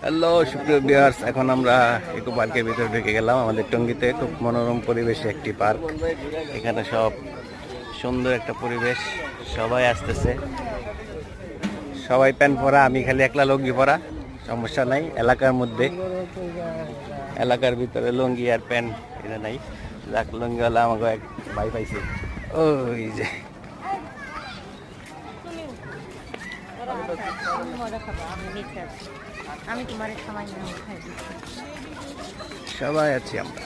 Hello সুপ্রিয় viewers, এখন আমরা ইকো পার্কের ভিতরে ঢুকে গেলাম। আমাদের টঙ্গীতে খুব মনোরম পরিবেশে একটি পার্ক। এখানে সব সুন্দর একটা পরিবেশ, সবাই আসতেছে, সবাই প্যান্ট পরা, আমি খালি একলা লুঙ্গি পরা। সমস্যা নাই, এলাকার মধ্যে, এলাকার ভিতরে লুঙ্গি আর প্যান্ট এটা নাই। যাক, লুঙ্গিওয়ালা আমাকে এক ভাই পাইছে, ওই যে আমি তোমার সময় সবাই আছি আমরা।